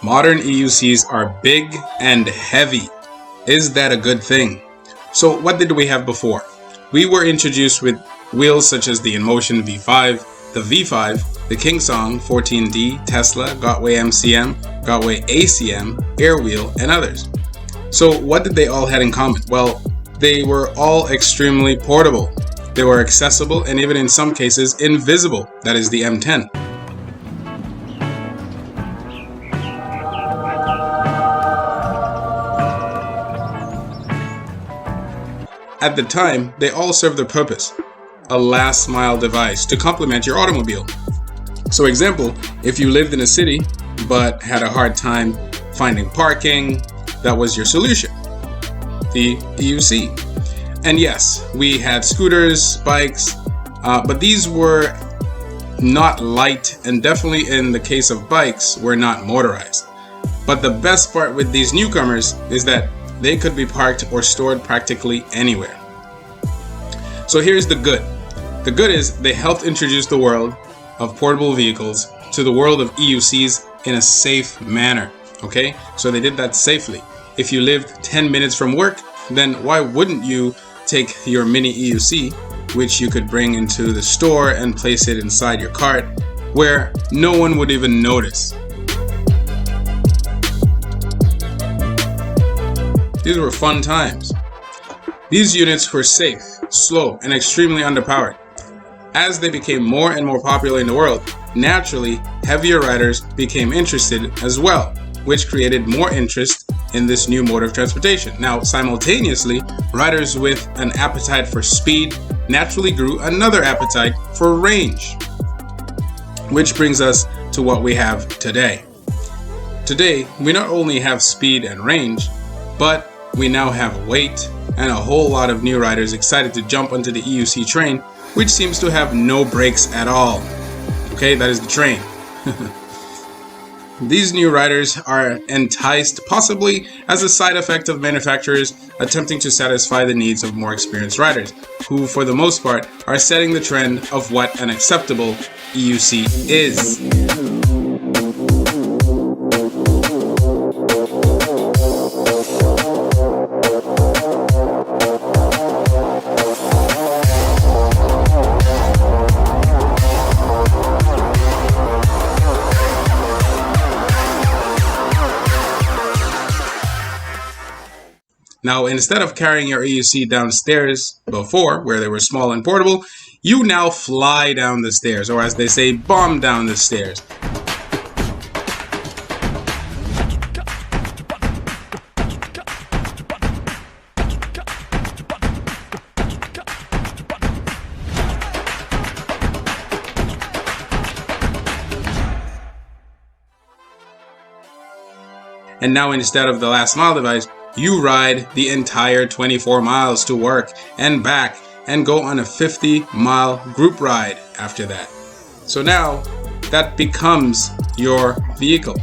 Modern EUCs are big and heavy. Is that a good thing? So what did we have before? We were introduced with wheels such as the InMotion V5, the V5, the Kingsong 14D, Tesla, Gotway MCM, Gotway ACM, Airwheel, and others. So what did they all have in common? Well, they were all extremely portable. They were accessible and even in some cases invisible. That is the M10. At the time, they all served their purpose, a last mile device to complement your automobile. So example, if you lived in a city but had a hard time finding parking, that was your solution, the EUC. And yes, we had scooters, bikes, but these were not light, and definitely in the case of bikes, were not motorized. But the best part with these newcomers is that they could be parked or stored practically anywhere. So here's the good. The good is they helped introduce the world of portable vehicles to the world of EUCs in a safe manner. Okay, so they did that safely. If you lived 10 minutes from work, then why wouldn't you take your mini EUC, which you could bring into the store and place it inside your cart where no one would even notice? These were fun times. These units were safe, slow, and extremely underpowered. As they became more and more popular in the world, naturally, heavier riders became interested as well, which created more interest in this new mode of transportation. Now, simultaneously, riders with an appetite for speed naturally grew another appetite for range, which brings us to what we have today. Today, we not only have speed and range, but we now have weight and a whole lot of new riders excited to jump onto the EUC train, which seems to have no brakes at all. Okay, that is the train. These new riders are enticed possibly as a side effect of manufacturers attempting to satisfy the needs of more experienced riders, who for the most part are setting the trend of what an acceptable EUC is. Now, instead of carrying your EUC downstairs before, where they were small and portable, you now fly down the stairs, or as they say, bomb down the stairs. And now, instead of the last mile device, you ride the entire 24 miles to work and back and go on a 50-mile group ride after that. So now that becomes your vehicle.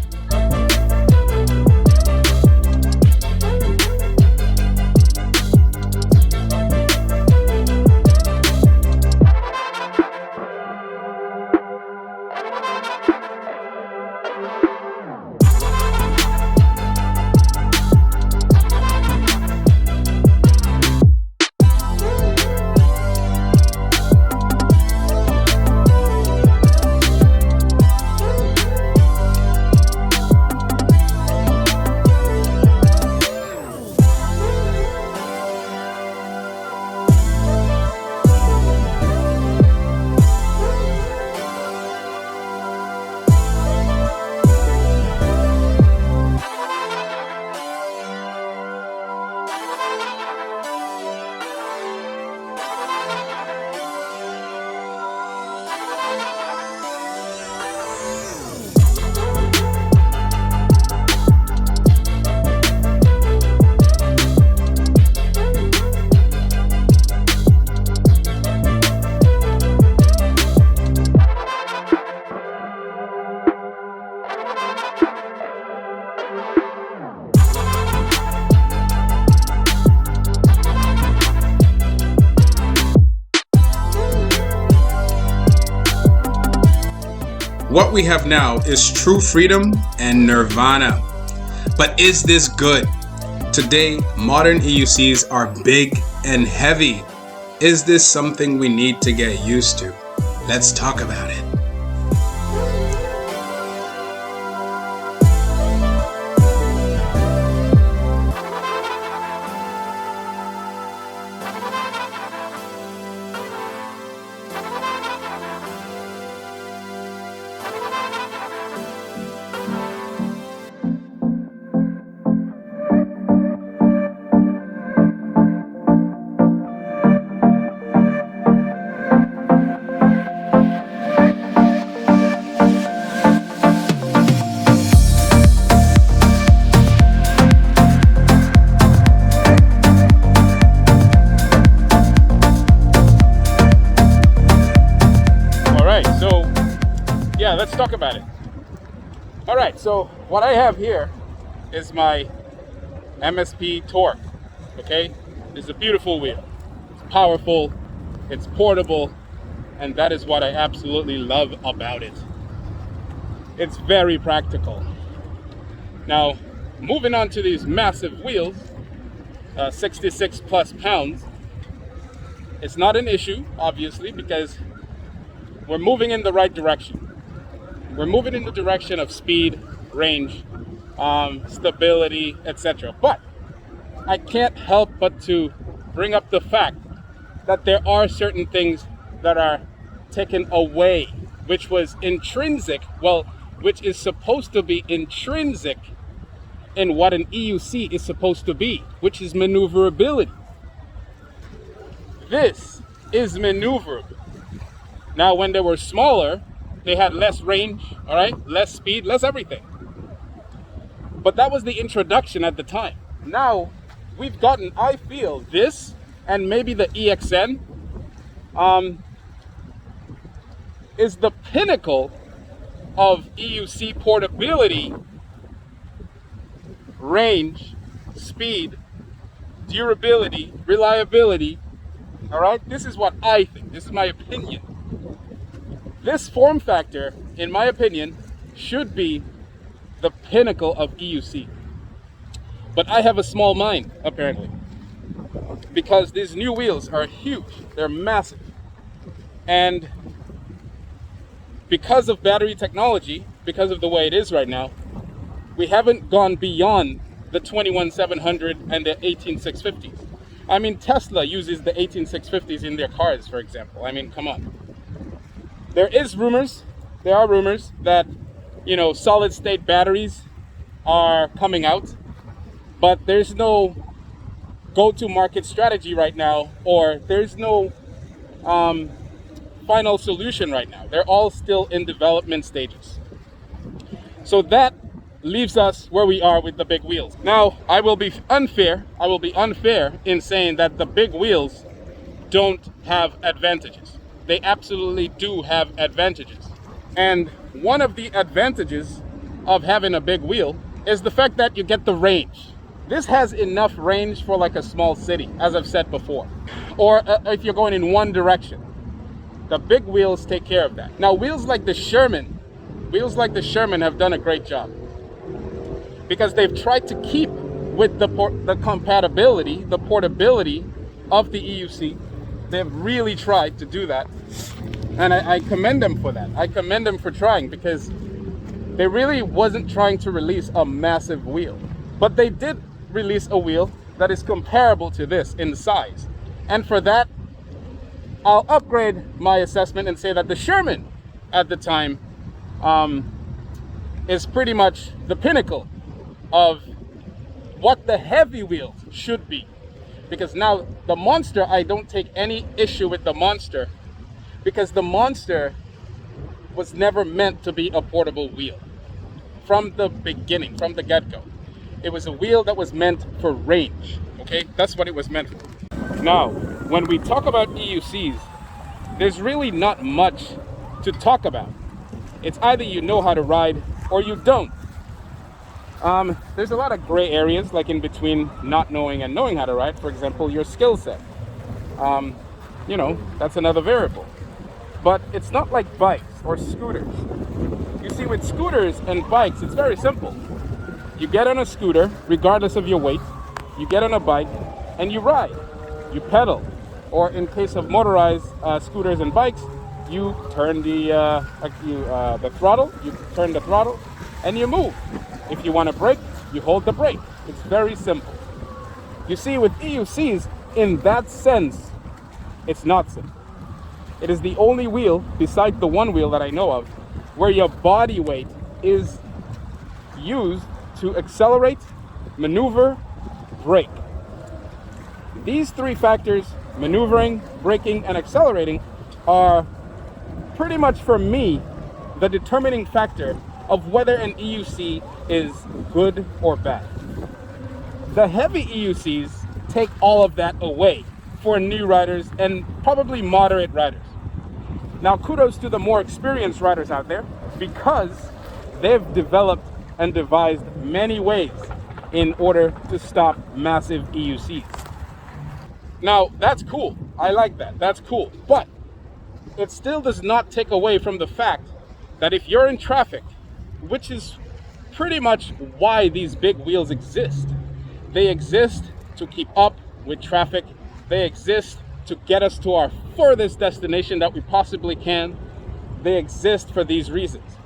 what we have now is true freedom and nirvana. But is this good? Today, modern EUCs are big and heavy. Is this something we need to get used to? Let's talk about it. Let's talk about it. All right, so what I have here is my MSP Torque. Okay, it's a beautiful wheel. It's powerful, it's portable, and that is what I absolutely love about it. It's very practical. Now, moving on to these massive wheels, 66 plus pounds, it's not an issue, obviously, because we're moving in the right direction. We're moving in the direction of speed, range, stability, etc. But I can't help but to bring up the fact that there are certain things that are taken away, which was intrinsic, which is supposed to be intrinsic in what an EUC is supposed to be, which is maneuverability. This is maneuverable. Now, when they were smaller, they had less range, all right, less speed, less everything. But that was the introduction at the time. Now, we've gotten, I feel, this and maybe the EXN is the pinnacle of EUC portability, range, speed, durability, reliability, all right? This is what I think. This is my opinion. This form factor, in my opinion, should be the pinnacle of EUC. But I have a small mind, apparently, because these new wheels are huge. They're massive. And because of battery technology, because of the way it is right now, we haven't gone beyond the 21700 and the 18650s. I mean, Tesla uses the 18650s in their cars, for example. I mean, come on. There are rumors that, solid state batteries are coming out, but there's no go-to-market strategy right now, or there's no final solution right now. They're all still in development stages. So that leaves us where we are with the big wheels. Now, I will be unfair in saying that the big wheels don't have advantages. They absolutely do have advantages. And one of the advantages of having a big wheel is the fact that you get the range. This has enough range for like a small city, as I've said before. Or if you're going in one direction. The big wheels take care of that. Now, wheels like the Sherman have done a great job, because they've tried to keep with the compatibility, the portability of the EUC. They've really tried to do that, and I commend them for that. I commend them for trying, because they really wasn't trying to release a massive wheel, but they did release a wheel that is comparable to this in size. And for that, I'll upgrade my assessment and say that the Sherman at the time is pretty much the pinnacle of what the heavy wheels should be. Because now the Monster, I don't take any issue with the Monster, because the Monster was never meant to be a portable wheel. From the beginning, from the get-go. It was a wheel that was meant for range, okay? That's what it was meant for. Now, when we talk about EUCs, there's really not much to talk about. It's either you know how to ride or you don't. There's a lot of gray areas, like in between not knowing and knowing how to ride. For example, your skill set. That's another variable. But it's not like bikes or scooters. You see, with scooters and bikes, it's very simple. You get on a scooter, regardless of your weight, you get on a bike, and you ride. You pedal. Or in case of motorized scooters and bikes, you turn the throttle, and you move. If you want to brake, you hold the brake. It's very simple. You see, with EUCs, in that sense, it's not simple. It is the only wheel, besides the one wheel that I know of, where your body weight is used to accelerate, maneuver, brake. These three factors, maneuvering, braking, and accelerating, are pretty much, for me, the determining factor of whether an EUC is good or bad. The heavy EUCs take all of that away for new riders and probably moderate riders. Now, kudos to the more experienced riders out there, because they've developed and devised many ways in order to stop massive EUCs. Now, that's cool. I like that. That's cool. But it still does not take away from the fact that if you're in traffic, which is pretty much why these big wheels exist, they exist to keep up with traffic. They exist to get us to our furthest destination that we possibly can. They exist for these reasons.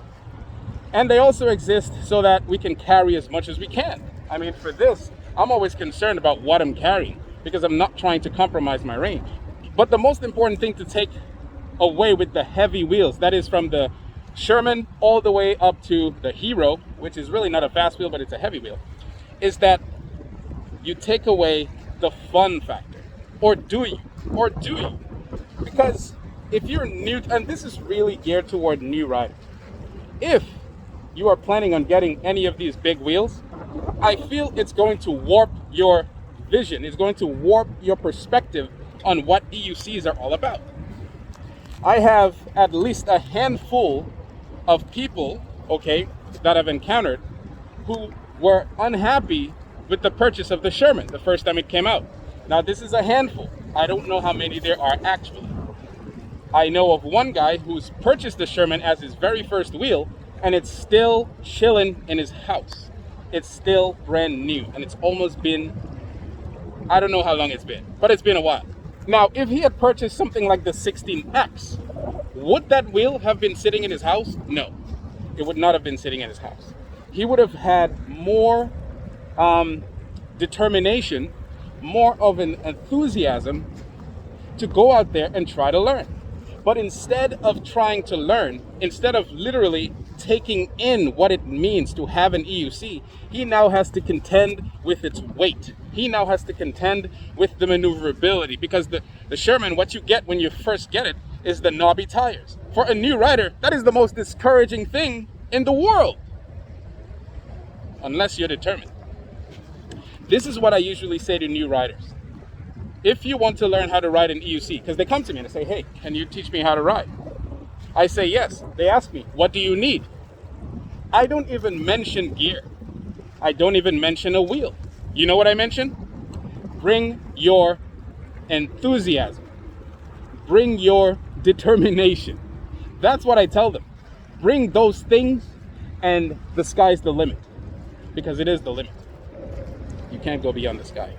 And they also exist so that we can carry as much as we can. I mean, for this, I'm always concerned about what I'm carrying because I'm not trying to compromise my range. But the most important thing to take away with the heavy wheels, that is from the Sherman all the way up to the Hero, which is really not a fast wheel, but it's a heavy wheel, is that you take away the fun factor. Or do you? Or do you? Because if you're new, and this is really geared toward new riders, if you are planning on getting any of these big wheels, I feel it's going to warp your vision. It's going to warp your perspective on what EUCs are all about. I have at least a handful of people, okay, that I've encountered who were unhappy with the purchase of the Sherman the first time it came out. Now, this is a handful. I don't know how many there are actually. I know of one guy who's purchased the Sherman as his very first wheel, and it's still chilling in his house. It's still brand new, and it's almost been, I don't know how long it's been, but it's been a while. Now, if he had purchased something like the 16X, would that wheel have been sitting in his house? No, it would not have been sitting in his house. He would have had more determination, more of an enthusiasm to go out there and try to learn. But instead of trying to learn, instead of literally taking in what it means to have an EUC, he now has to contend with its weight. He now has to contend with the maneuverability, because the Sherman, what you get when you first get it, is the knobby tires. For a new rider, that is the most discouraging thing in the world, unless you're determined. This is what I usually say to new riders. If you want to learn how to ride an EUC, because they come to me and they say, hey, can you teach me how to ride? I say yes. They ask me, what do you need? I don't even mention gear. I don't even mention a wheel. You know what I mention? Bring your enthusiasm. Bring your determination. That's what I tell them. Bring those things and the sky's the limit. Because it is the limit. You can't go beyond the sky.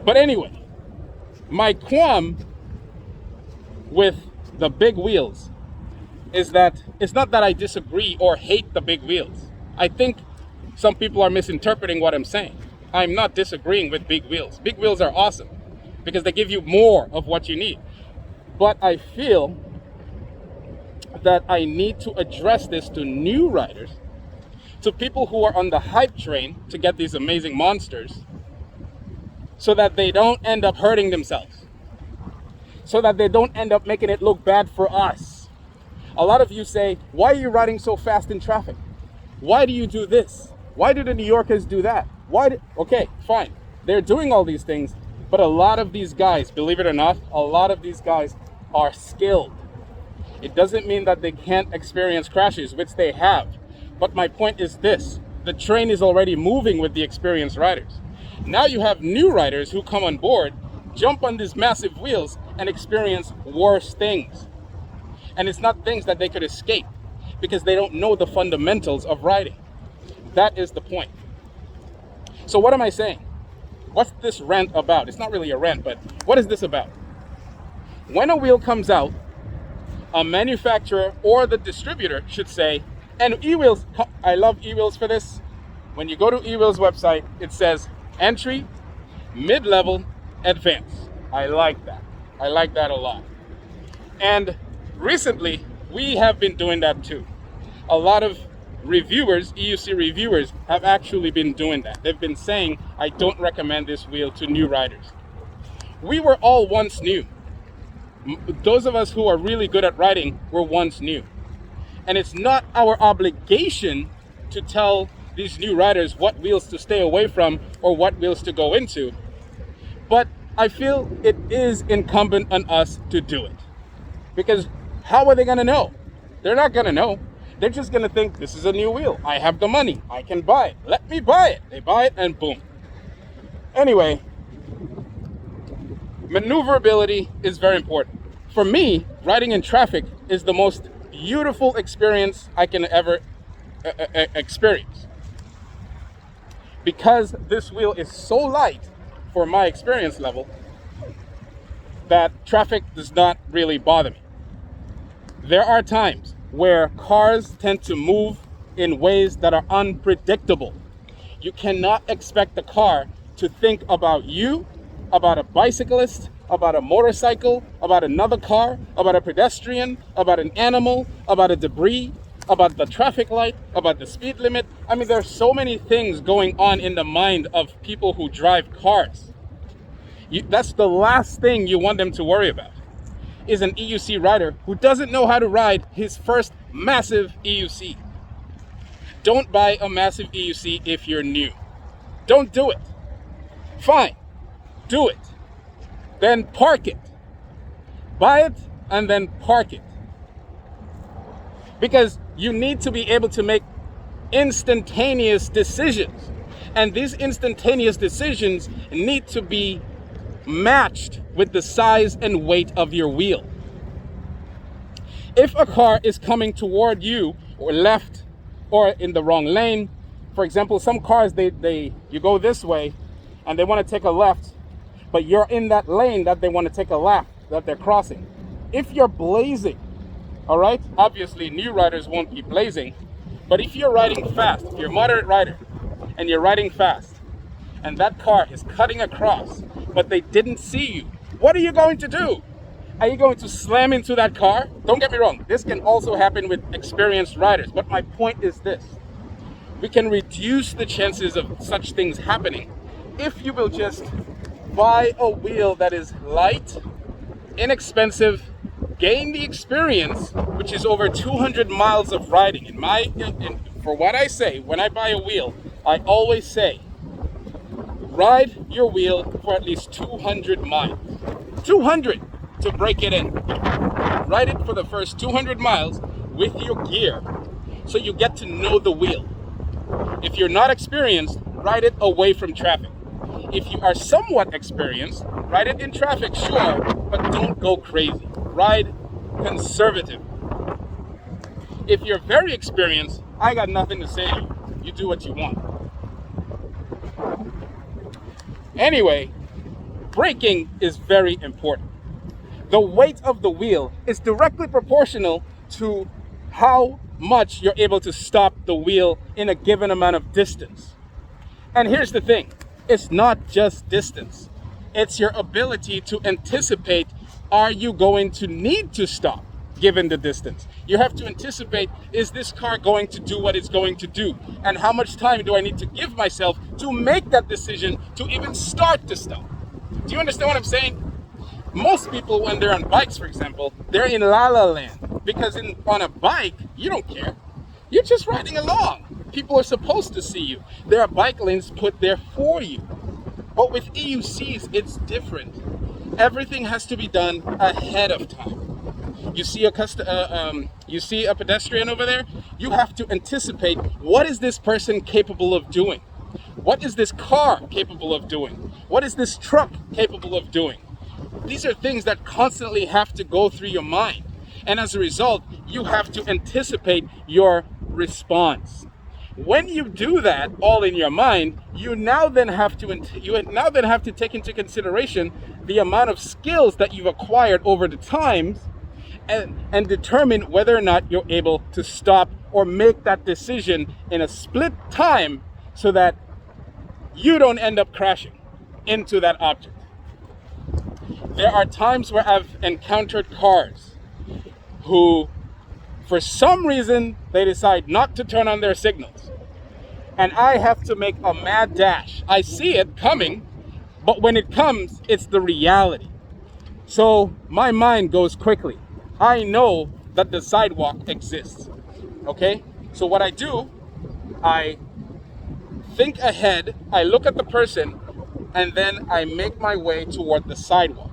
But anyway, my qualm with the big wheels is that it's not that I disagree or hate the big wheels. I think some people are misinterpreting what I'm saying. I'm not disagreeing with big wheels. Big wheels are awesome because they give you more of what you need. But I feel that I need to address this to new riders, to people who are on the hype train to get these amazing monsters, so that they don't end up hurting themselves, so that they don't end up making it look bad for us. A lot of you say, why are you riding so fast in traffic? Why do you do this? Why do the New Yorkers do that? Okay, fine. They're doing all these things, but a lot of these guys, believe it or not, a lot of these guys are skilled. It doesn't mean that they can't experience crashes, which they have. But my point is this: the train is already moving with the experienced riders. Now you have new riders who come on board, jump on these massive wheels, and experience worse things. And it's not things that they could escape. because they don't know the fundamentals of riding. That is the point. So what am I saying? What's this rant about? It's not really a rant, but what is this about? When a wheel comes out, a manufacturer or the distributor should say, and Ewheels, I love Ewheels for this. When you go to Ewheels website, it says entry, mid-level, advanced. I like that. I like that a lot. And recently, we have been doing that too. A lot of reviewers, EUC reviewers, have actually been doing that. They've been saying, I don't recommend this wheel to new riders. We were all once new. Those of us who are really good at riding were once new. And it's not our obligation to tell these new riders what wheels to stay away from or what wheels to go into. But I feel it is incumbent on us to do it. Because how are they going to know? They're not going to know. They're just going to think, this is a new wheel. I have the money. I can buy it. Let me buy it. They buy it and boom. Anyway, maneuverability is very important. For me, riding in traffic is the most beautiful experience I can ever experience. Because this wheel is so light for my experience level that traffic does not really bother me. There are times where cars tend to move in ways that are unpredictable. You cannot expect the car to think about you, about a bicyclist, about a motorcycle, about another car, about a pedestrian, about an animal, about a debris, about the traffic light, about the speed limit. I mean, there's so many things going on in the mind of people who drive cars. That's the last thing you want them to worry about, is an EUC rider who doesn't know how to ride his first massive EUC. Don't buy a massive EUC if you're new. Don't do it. Fine, do it. Then park it. Buy it and then park it. Because you need to be able to make instantaneous decisions. And these instantaneous decisions need to be matched with the size and weight of your wheel. If a car is coming toward you or left or in the wrong lane, for example, some cars, you go this way and they want to take a left, but you're in that lane that they want to take a left, that they're crossing. If you're blazing, all right, obviously new riders won't be blazing, but if you're riding fast, if you're a moderate rider and you're riding fast and that car is cutting across, but they didn't see you, what are you going to do? Are you going to slam into that car? Don't get me wrong, this can also happen with experienced riders, but my point is this. We can reduce the chances of such things happening if you will just buy a wheel that is light, inexpensive, gain the experience, which is over 200 miles of riding. For what I say, when I buy a wheel, I always say, ride your wheel for at least 200 miles. 200 to break it in. Ride it for the first 200 miles with your gear so you get to know the wheel. If you're not experienced, ride it away from traffic. If you are somewhat experienced, ride it in traffic, sure, but don't go crazy. Ride conservative. If you're very experienced, I got nothing to say to you. You do what you want. Anyway, braking is very important. The weight of the wheel is directly proportional to how much you're able to stop the wheel in a given amount of distance. And here's the thing. It's not just distance. It's your ability to anticipate, are you going to need to stop given the distance? You have to anticipate, is this car going to do what it's going to do? And how much time do I need to give myself to make that decision to even start to stop? Do you understand what I'm saying? Most people, when they're on bikes, for example, they're in la-la land. Because on a bike, you don't care. You're just riding along. People are supposed to see you. There are bike lanes put there for you. But with EUCs, it's different. Everything has to be done ahead of time. You see a pedestrian over there? You have to anticipate, what is this person capable of doing? What is this car capable of doing? What is this truck capable of doing? These are things that constantly have to go through your mind. And as a result, you have to anticipate your response. When you do that all in your mind, you now then have to take into consideration the amount of skills that you've acquired over the times, and determine whether or not you're able to stop or make that decision in a split time so that you don't end up crashing into that object. There are times where I've encountered cars who, for some reason, they decide not to turn on their signals. And I have to make a mad dash. I see it coming, but when it comes, it's the reality. So my mind goes quickly. I know that the sidewalk exists, okay? So what I do, I think ahead, I look at the person, and then I make my way toward the sidewalk.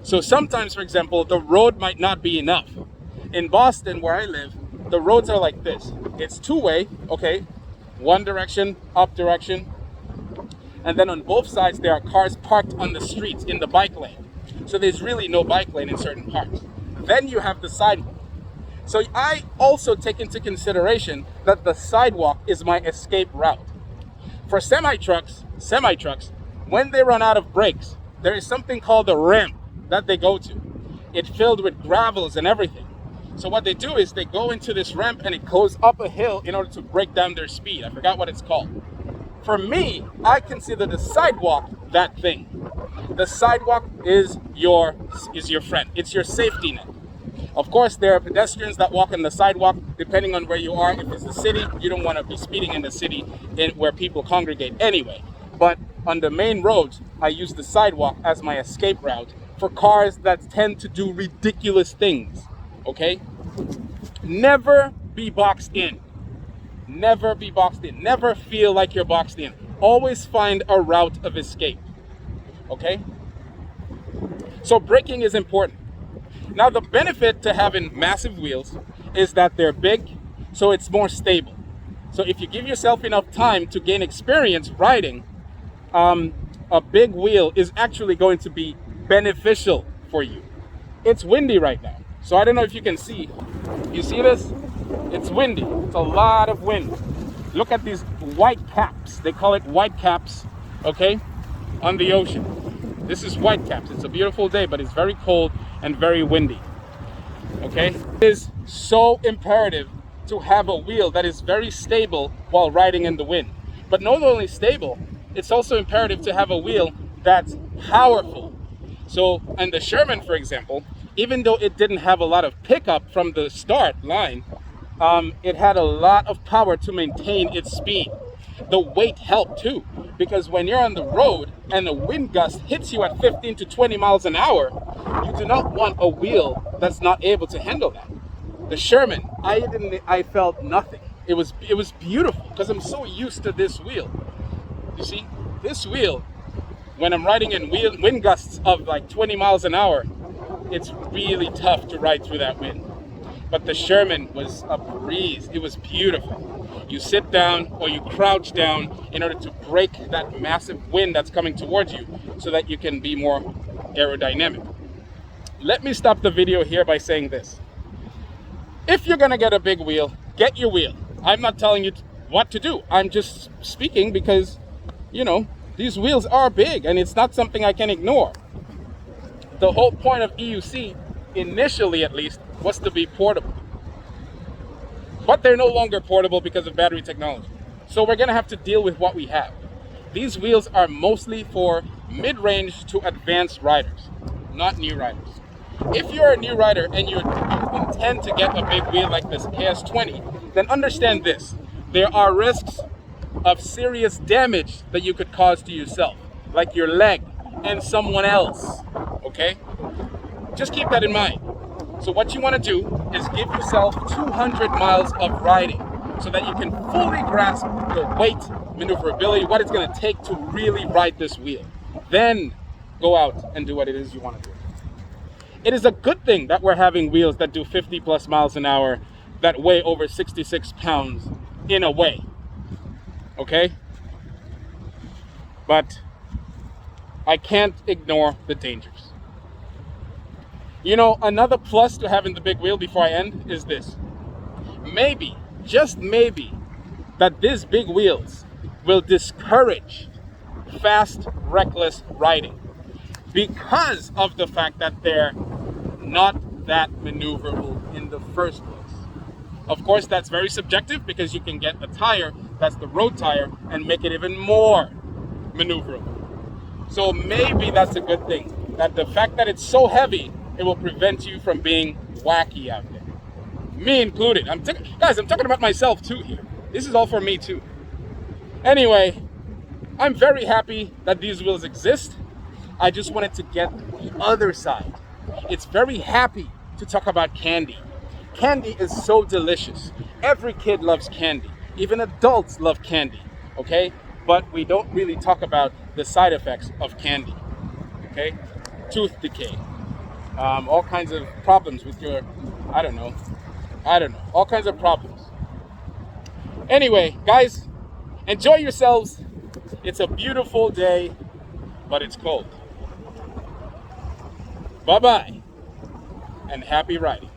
So sometimes, for example, the road might not be enough. In Boston, where I live, the roads are like this. It's two-way, okay? One direction, up direction. And then on both sides, there are cars parked on the streets in the bike lane. So there's really no bike lane in certain parts. Then you have the sidewalk. So I also take into consideration that the sidewalk is my escape route. For semi-trucks, when they run out of brakes, there is something called a ramp that they go to. It's filled with gravels and everything. So what they do is they go into this ramp and it goes up a hill in order to break down their speed. I forgot what it's called. For me, I consider the sidewalk that thing. The sidewalk is your friend. It's your safety net. Of course, there are pedestrians that walk on the sidewalk, depending on where you are. If it's the city, you don't want to be speeding in the city where people congregate anyway. But on the main roads, I use the sidewalk as my escape route for cars that tend to do ridiculous things, okay? Never be boxed in. Never be boxed in. Never feel like you're boxed in. Always find a route of escape, okay? So braking is important. Now, the benefit to having massive wheels is that they're big, so it's more stable. So if you give yourself enough time to gain experience riding, a big wheel is actually going to be beneficial for you. It's windy right now, so I don't know if you can see. You see this? It's windy. It's a lot of wind. Look at these white caps. They call it white caps, okay, on the ocean. This is white caps. It's a beautiful day, but it's very cold and very windy, okay? It is so imperative to have a wheel that is very stable while riding in the wind. But not only stable, it's also imperative to have a wheel that's powerful. So, on the Sherman, for example, even though it didn't have a lot of pickup from the start line, it had a lot of power to maintain its speed. The weight helped too, because when you're on the road and a wind gust hits you at 15 to 20 miles an hour, you do not want a wheel that's not able to handle that. The Sherman, I felt nothing. It was beautiful because I'm so used to this wheel. You see, this wheel, when I'm riding in wind gusts of like 20 miles an hour, it's really tough to ride through that wind. But the Sherman was a breeze. It was beautiful. You sit down or you crouch down in order to break that massive wind that's coming towards you so that you can be more aerodynamic. Let me stop the video here by saying this. If you're gonna get a big wheel, get your wheel. I'm not telling you what to do. I'm just speaking because, you know, these wheels are big and it's not something I can ignore. The whole point of EUC, initially at least, was to be portable. But they're no longer portable because of battery technology. So we're gonna have to deal with what we have. These wheels are mostly for mid-range to advanced riders, not new riders. If you're a new rider and you intend to get a big wheel like this KS20, then understand this. There are risks of serious damage that you could cause to yourself, like your leg and someone else, okay? Just keep that in mind. So what you want to do is give yourself 200 miles of riding so that you can fully grasp the weight, maneuverability, what it's going to take to really ride this wheel. Then go out and do what it is you want to do. It is a good thing that we're having wheels that do 50 plus miles an hour that weigh over 66 pounds in a way, okay? But I can't ignore the dangers. You know, another plus to having the big wheel before I end is this. Maybe, just maybe, that these big wheels will discourage fast, reckless riding because of the fact that they're not that maneuverable in the first place. Of course, that's very subjective because you can get a tire that's the road tire and make it even more maneuverable. So maybe that's a good thing, that the fact that it's so heavy, it will prevent you from being wacky out there. Me included. Guys, I'm talking about myself too here. This is all for me too. Anyway, I'm very happy that these wheels exist. I just wanted to get the other side. It's very happy to talk about candy. Candy is so delicious. Every kid loves candy. Even adults love candy, okay? But we don't really talk about the side effects of candy, okay? Tooth decay, all kinds of problems with your, I don't know, all kinds of problems. Anyway, guys, enjoy yourselves. It's a beautiful day, but it's cold. Bye-bye, and happy riding.